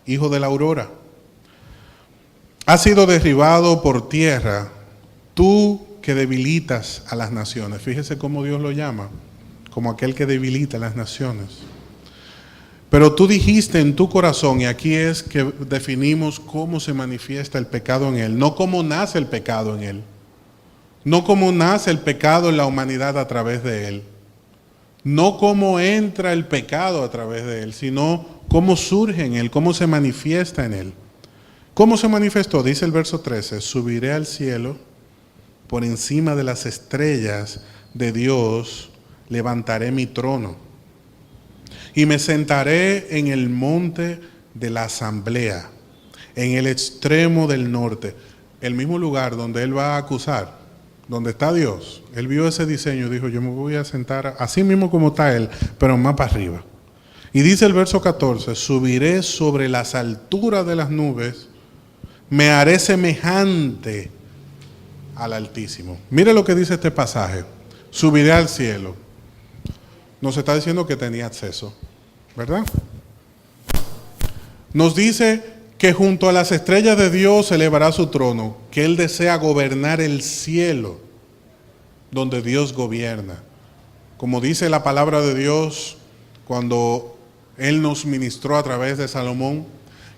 hijo de la aurora, has sido derribado por tierra, tú que debilitas a las naciones. Fíjese cómo Dios lo llama, como aquel que debilita a las naciones. Pero tú dijiste en tu corazón, y aquí es que definimos cómo se manifiesta el pecado en él, no cómo nace el pecado en él. No cómo nace el pecado en la humanidad a través de él. No cómo entra el pecado a través de él, sino cómo surge en él, cómo se manifiesta en él. ¿Cómo se manifestó? Dice el verso 13, subiré al cielo, por encima de las estrellas de Dios, levantaré mi trono. Y me sentaré en el monte de la asamblea, en el extremo del norte, el mismo lugar donde él va a acusar. Donde está Dios, él vio ese diseño y dijo, yo me voy a sentar así mismo como está él, pero más para arriba. Y dice el verso 14, subiré sobre las alturas de las nubes, me haré semejante al Altísimo. Mire lo que dice este pasaje, subiré al cielo. Nos está diciendo que tenía acceso, ¿verdad? Nos dice que junto a las estrellas de Dios elevará su trono, que Él desea gobernar el cielo, donde Dios gobierna. Como dice la palabra de Dios, cuando Él nos ministró a través de Salomón,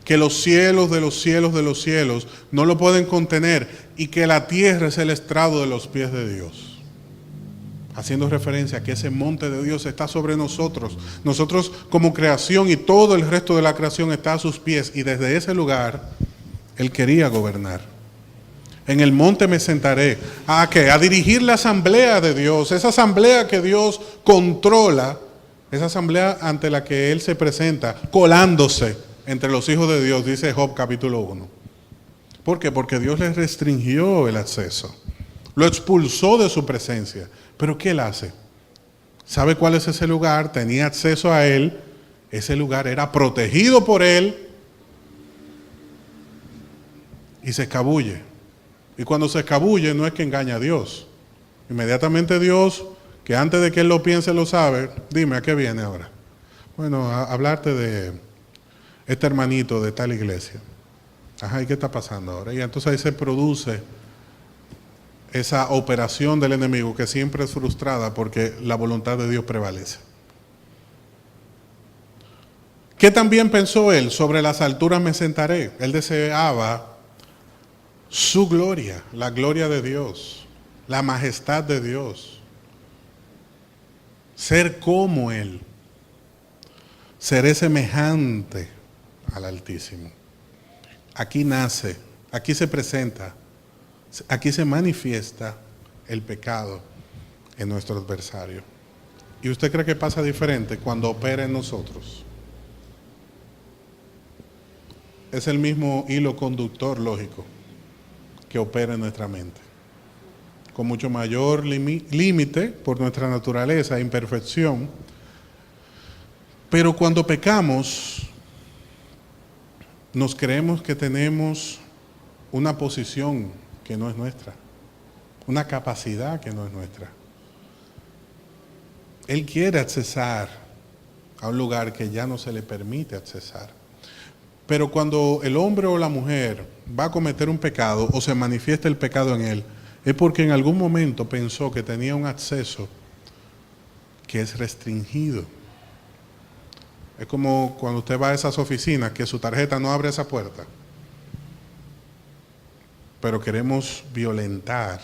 que los cielos de los cielos de los cielos no lo pueden contener, y que la tierra es el estrado de los pies de Dios. Haciendo referencia a que ese monte de Dios está sobre nosotros. Nosotros como creación y todo el resto de la creación está a sus pies. Y desde ese lugar, Él quería gobernar. En el monte me sentaré. ¿A qué? A dirigir la asamblea de Dios. Esa asamblea que Dios controla. Esa asamblea ante la que Él se presenta, colándose entre los hijos de Dios, dice Job capítulo 1. ¿Por qué? Porque Dios les restringió el acceso. Lo expulsó de su presencia. ¿Pero qué él hace? ¿Sabe cuál es ese lugar? Tenía acceso a él. Ese lugar era protegido por él. Y se escabulle. Y cuando se escabulle no es que engaña a Dios. Inmediatamente Dios, que antes de que él lo piense lo sabe, dime, ¿a qué viene ahora? Bueno, a hablarte de este hermanito de tal iglesia. Ajá, ¿y qué está pasando ahora? Y entonces ahí se produce esa operación del enemigo que siempre es frustrada porque la voluntad de Dios prevalece. ¿Qué también pensó él? Sobre las alturas me sentaré. Él deseaba su gloria, la gloria de Dios, la majestad de Dios. Ser como Él. Seré semejante al Altísimo. Aquí nace, aquí se presenta, aquí se manifiesta el pecado en nuestro adversario. ¿Y usted cree que pasa diferente cuando opera en nosotros? Es el mismo hilo conductor lógico que opera en nuestra mente. Con mucho mayor límite por nuestra naturaleza e imperfección. Pero cuando pecamos, nos creemos que tenemos una posición que no es nuestra, una capacidad que no es nuestra. Él quiere accesar a un lugar que ya no se le permite accesar. Pero cuando el hombre o la mujer va a cometer un pecado o se manifiesta el pecado en él, es porque en algún momento pensó que tenía un acceso que es restringido. Es como cuando usted va a esas oficinas que su tarjeta no abre esa puerta. Pero queremos violentar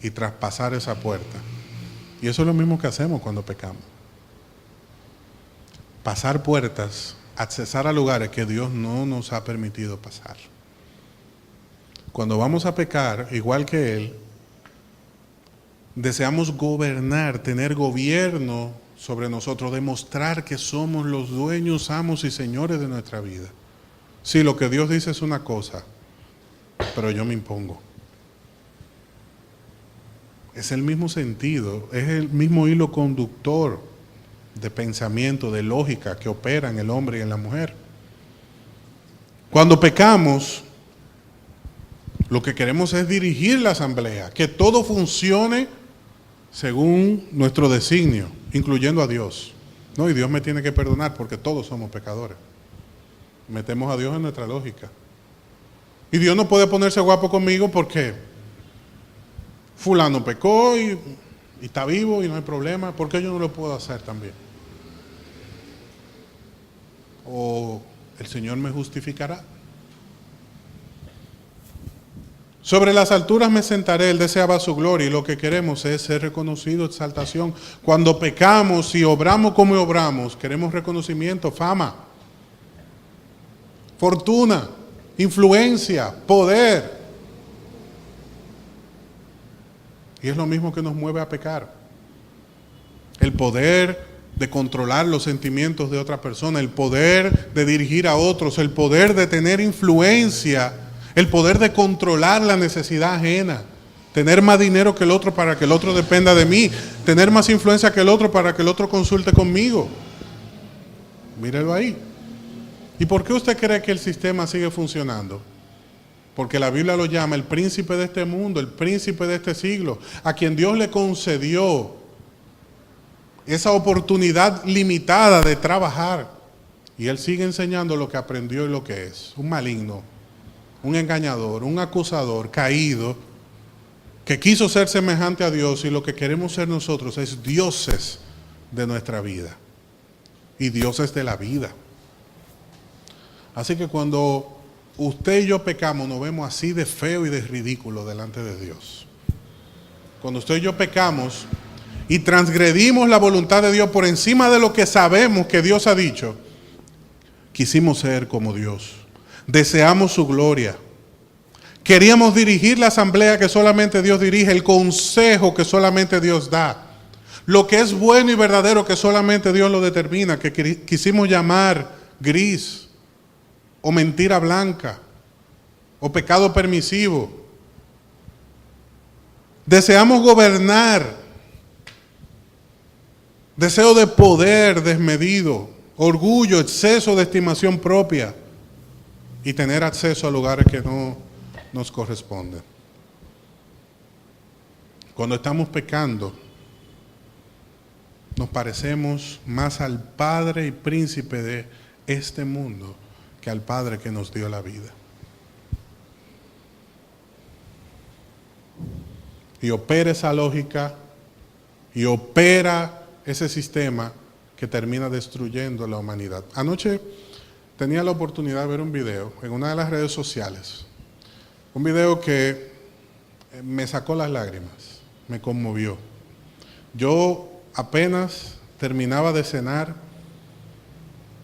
y traspasar esa puerta. Y eso es lo mismo que hacemos cuando pecamos. Pasar puertas, accesar a lugares que Dios no nos ha permitido pasar. Cuando vamos a pecar, igual que Él, deseamos gobernar, tener gobierno sobre nosotros, demostrar que somos los dueños, amos y señores de nuestra vida. Sí, lo que Dios dice es una cosa, pero yo me impongo. Es el mismo sentido, es el mismo hilo conductor de pensamiento, de lógica que opera en el hombre y en la mujer. Cuando pecamos, lo que queremos es dirigir la asamblea, que todo funcione según nuestro designio, incluyendo a Dios. No, y Dios me tiene que perdonar porque todos somos pecadores. Metemos a Dios en nuestra lógica. Y Dios no puede ponerse guapo conmigo porque fulano pecó y está vivo y no hay problema. ¿Por qué yo no lo puedo hacer también? O el Señor me justificará. Sobre las alturas me sentaré, Él deseaba su gloria y lo que queremos es ser reconocido, exaltación. Cuando pecamos y obramos como obramos, queremos reconocimiento, fama, fortuna, influencia, poder. Y es lo mismo que nos mueve a pecar. El poder de controlar los sentimientos de otra persona, el poder de dirigir a otros, el poder de tener influencia, el poder de controlar la necesidad ajena, tener más dinero que el otro para que el otro dependa de mí, tener más influencia que el otro para que el otro consulte conmigo. Mírelo ahí. ¿Y por qué usted cree que el sistema sigue funcionando? Porque la Biblia lo llama el príncipe de este mundo, el príncipe de este siglo, a quien Dios le concedió esa oportunidad limitada de trabajar. Y él sigue enseñando lo que aprendió y lo que es. Un maligno, un engañador, un acusador caído, que quiso ser semejante a Dios, y lo que queremos ser nosotros es dioses de nuestra vida y dioses de la vida. Así que cuando usted y yo pecamos, nos vemos así de feo y de ridículo delante de Dios. Cuando usted y yo pecamos y transgredimos la voluntad de Dios por encima de lo que sabemos que Dios ha dicho, quisimos ser como Dios. Deseamos su gloria. Queríamos dirigir la asamblea que solamente Dios dirige, el consejo que solamente Dios da, lo que es bueno y verdadero que solamente Dios lo determina, que quisimos llamar gris, o mentira blanca, o pecado permisivo. Deseamos gobernar, deseo de poder desmedido, orgullo, exceso de estimación propia y tener acceso a lugares que no nos corresponden. Cuando estamos pecando, nos parecemos más al Padre y Príncipe de este mundo que al Padre que nos dio la vida. Y opera esa lógica y opera ese sistema que termina destruyendo la humanidad. Anoche tenía la oportunidad de ver un video en una de las redes sociales. Un video que me sacó las lágrimas, me conmovió. Yo apenas terminaba de cenar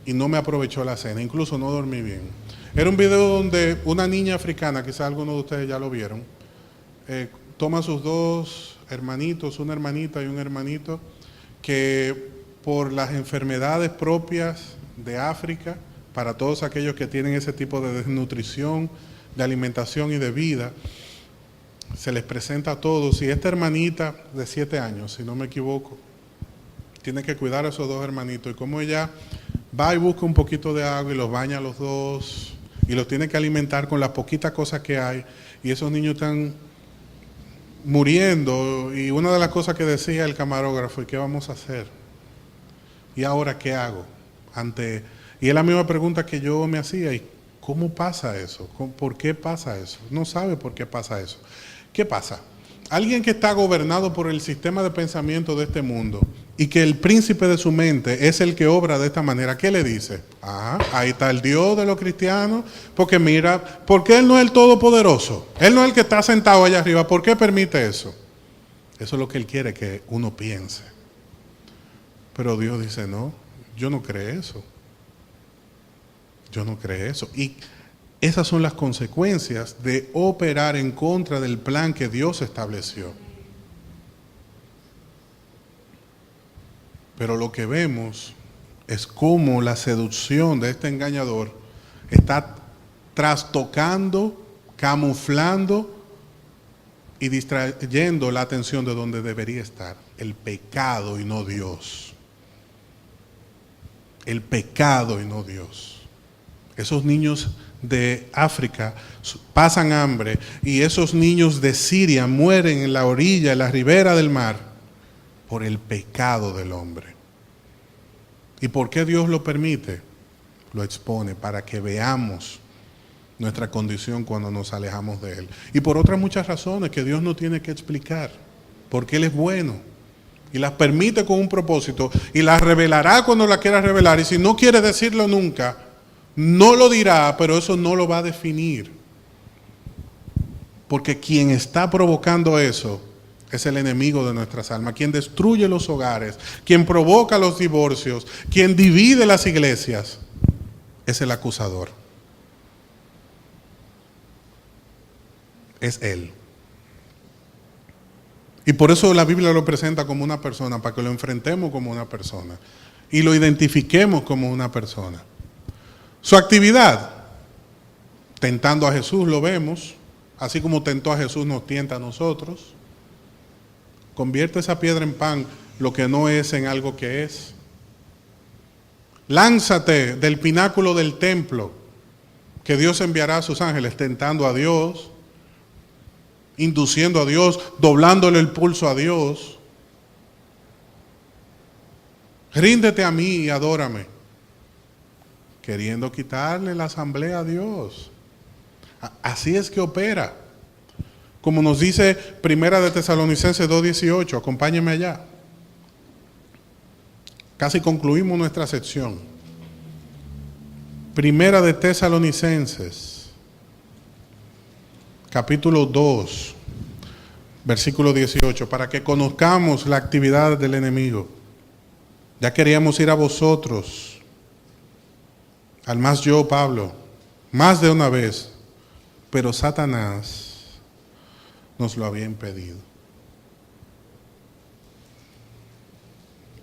y no me aprovechó la cena, incluso no dormí bien. Era un video donde una niña africana, quizás algunos de ustedes ya lo vieron, toma a sus dos hermanitos, una hermanita y un hermanito, que por las enfermedades propias de África, para todos aquellos que tienen ese tipo de desnutrición, de alimentación y de vida, se les presenta a todos. Y esta hermanita de 7 años, si no me equivoco, tiene que cuidar a esos dos hermanitos. Y como ella va y busca un poquito de agua y los baña a los dos, y los tiene que alimentar con las poquitas cosas que hay, y esos niños están muriendo. Y una de las cosas que decía el camarógrafo: ¿y qué vamos a hacer? ¿Y ahora qué hago? Y es la misma pregunta que yo me hacía: ¿y cómo pasa eso? ¿Por qué pasa eso? No sabe por qué pasa eso. ¿Qué pasa? Alguien que está gobernado por el sistema de pensamiento de este mundo y que el príncipe de su mente es el que obra de esta manera, ¿qué le dice? Ahí está el Dios de los cristianos, porque mira, ¿por qué Él no es el todopoderoso? Él no es el que está sentado allá arriba, ¿por qué permite eso? Eso es lo que Él quiere que uno piense. Pero Dios dice: no, yo no creo eso. Yo no creo eso. Y esas son las consecuencias de operar en contra del plan que Dios estableció. Pero lo que vemos es cómo la seducción de este engañador está trastocando, camuflando y distrayendo la atención de donde debería estar: el pecado y no Dios. El pecado y no Dios. Esos niños de África pasan hambre, y esos niños de Siria mueren en la orilla, en la ribera del mar, por el pecado del hombre. ¿Y por qué Dios lo permite? Lo expone para que veamos nuestra condición cuando nos alejamos de Él. Y por otras muchas razones que Dios no tiene que explicar, porque Él es bueno y las permite con un propósito, y las revelará cuando la quiera revelar. Y si no quiere decirlo nunca, no lo dirá, pero eso no lo va a definir. Porque quien está provocando eso es el enemigo de nuestras almas, quien destruye los hogares, quien provoca los divorcios, quien divide las iglesias, es el acusador. Es Él. Y por eso la Biblia lo presenta como una persona, para que lo enfrentemos como una persona y lo identifiquemos como una persona. Su actividad: tentando a Jesús, lo vemos, así como tentó a Jesús, nos tienta a nosotros. Convierte esa piedra en pan, lo que no es en algo que es. Lánzate del pináculo del templo, que Dios enviará a sus ángeles, tentando a Dios, induciendo a Dios, doblándole el pulso a Dios. Ríndete a mí y adórame, queriendo quitarle la asamblea a Dios. Así es que opera. Como nos dice Primera de Tesalonicenses 2:18, acompáñenme allá. Casi concluimos nuestra sección. Primera de Tesalonicenses, capítulo 2, versículo 18, para que conozcamos la actividad del enemigo. Ya queríamos ir a vosotros, al más yo, Pablo, más de una vez, pero Satanás nos lo había impedido.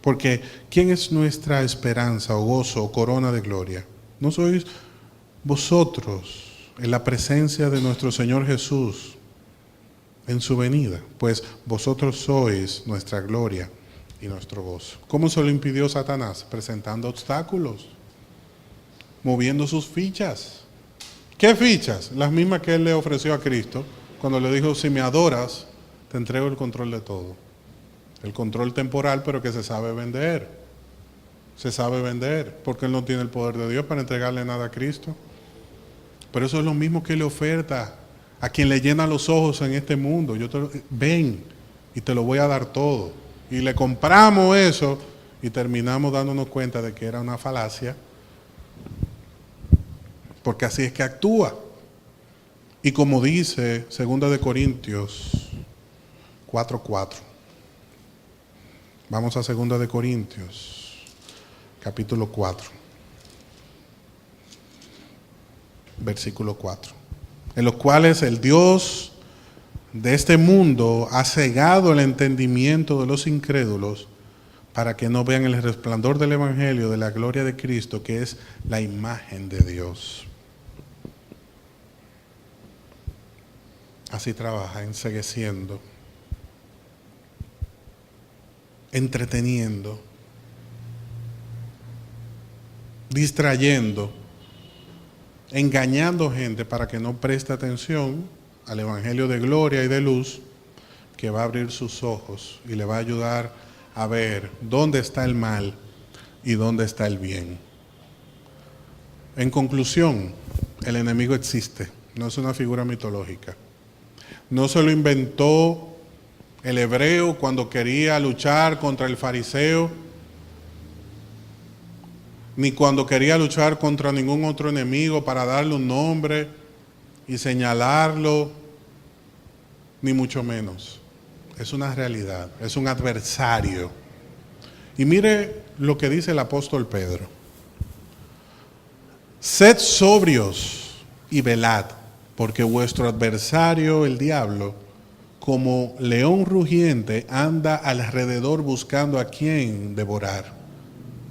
Porque ¿quién es nuestra esperanza o gozo o corona de gloria? ¿No sois vosotros en la presencia de nuestro Señor Jesús en su venida? Pues vosotros sois nuestra gloria y nuestro gozo. ¿Cómo se lo impidió Satanás? Presentando obstáculos, moviendo sus fichas. ¿Qué fichas? Las mismas que él le ofreció a Cristo cuando le dijo: si me adoras, te entrego el control de todo. El control temporal, pero que se sabe vender. Se sabe vender, porque él no tiene el poder de Dios para entregarle nada a Cristo. Pero eso es lo mismo que le oferta a quien le llena los ojos en este mundo. Ven y te lo voy a dar todo. Y le compramos eso y terminamos dándonos cuenta de que era una falacia, porque así es que actúa. Y como dice 2 Corintios 4:4. Vamos a 2 Corintios, capítulo 4, versículo 4. En los cuales el Dios de este mundo ha cegado el entendimiento de los incrédulos, para que no vean el resplandor del Evangelio de la gloria de Cristo, que es la imagen de Dios. Así trabaja, encegueciendo, entreteniendo, distrayendo, engañando gente para que no preste atención al Evangelio de gloria y de luz, que va a abrir sus ojos y le va a ayudar a ver dónde está el mal y dónde está el bien. En conclusión, el enemigo existe, no es una figura mitológica. No se lo inventó el hebreo cuando quería luchar contra el fariseo, ni cuando quería luchar contra ningún otro enemigo para darle un nombre y señalarlo, ni mucho menos. Es una realidad, es un adversario. Y mire lo que dice el apóstol Pedro. Sed sobrios y velad, porque vuestro adversario, el diablo, como león rugiente, anda alrededor buscando a quien devorar,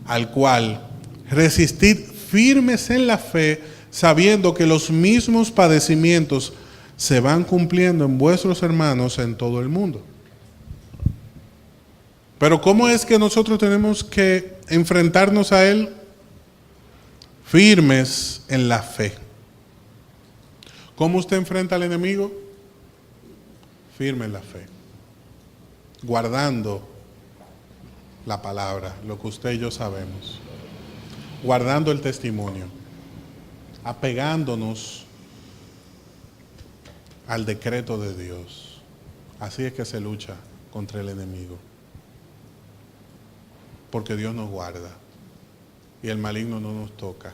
al cual resistid firmes en la fe, sabiendo que los mismos padecimientos se van cumpliendo en vuestros hermanos en todo el mundo. Pero ¿cómo es que nosotros tenemos que enfrentarnos a él? Firmes en la fe. ¿Cómo usted enfrenta al enemigo? Firme en la fe. Guardando la palabra, lo que usted y yo sabemos. Guardando el testimonio. Apegándonos al decreto de Dios. Así es que se lucha contra el enemigo. Porque Dios nos guarda y el maligno no nos toca.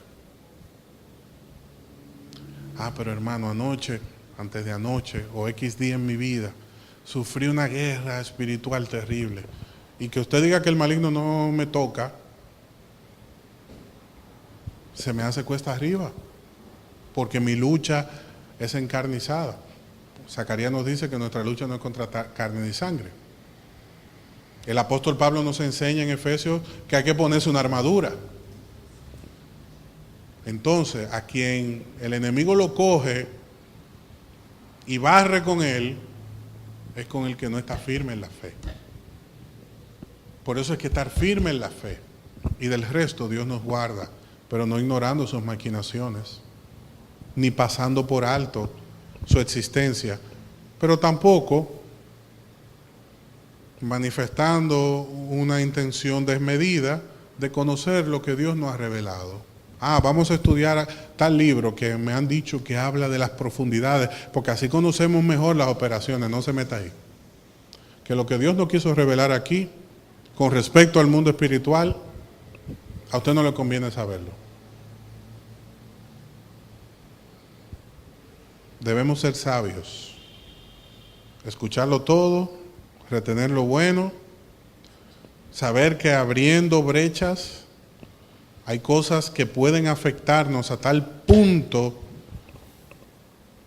Pero hermano, anoche, antes de anoche o X día en mi vida, sufrí una guerra espiritual terrible. Y que usted diga que el maligno no me toca, se me hace cuesta arriba, porque mi lucha es encarnizada. Zacarías nos dice que nuestra lucha no es contra carne ni sangre. El apóstol Pablo nos enseña en Efesios que hay que ponerse una armadura. Entonces, a quien el enemigo lo coge y barre con él, es con el que no está firme en la fe. Por eso hay que estar firme en la fe. Y del resto Dios nos guarda, pero no ignorando sus maquinaciones, ni pasando por alto su existencia, pero tampoco manifestando una intención desmedida de conocer lo que Dios nos ha revelado. Vamos a estudiar tal libro que me han dicho que habla de las profundidades, porque así conocemos mejor las operaciones. No se meta ahí. Que lo que Dios nos quiso revelar aquí, con respecto al mundo espiritual, a usted no le conviene saberlo. Debemos ser sabios, escucharlo todo, retener lo bueno, saber que abriendo brechas hay cosas que pueden afectarnos a tal punto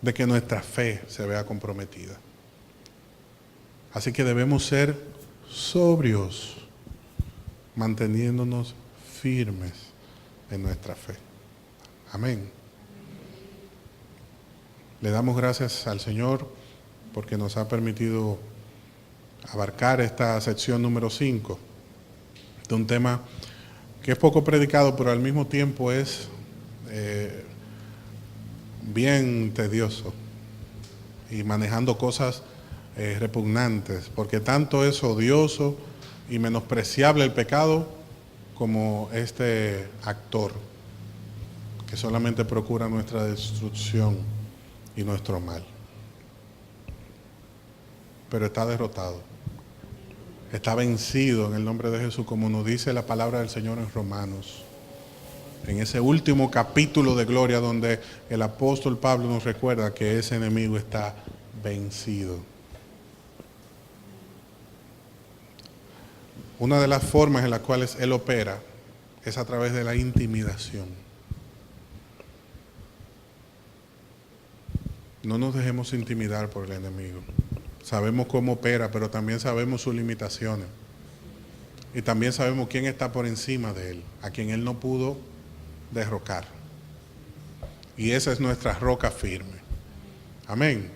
de que nuestra fe se vea comprometida. Así que debemos ser sobrios, manteniéndonos firmes en nuestra fe. Amén. Le damos gracias al Señor porque nos ha permitido abarcar esta sección número 5 de un tema que es poco predicado, pero al mismo tiempo es bien tedioso y manejando cosas repugnantes, porque tanto es odioso y menospreciable el pecado como este actor que solamente procura nuestra destrucción y nuestro mal. Pero está derrotado, está vencido en el nombre de Jesús, como nos dice la palabra del Señor en Romanos, en ese último capítulo de gloria donde el apóstol Pablo nos recuerda que ese enemigo está vencido. Una de las formas en las cuales él opera es a través de la intimidación. No nos dejemos intimidar por el enemigo. Sabemos cómo opera, pero también sabemos sus limitaciones. Y también sabemos quién está por encima de él, a quien él no pudo derrocar. Y esa es nuestra roca firme. Amén.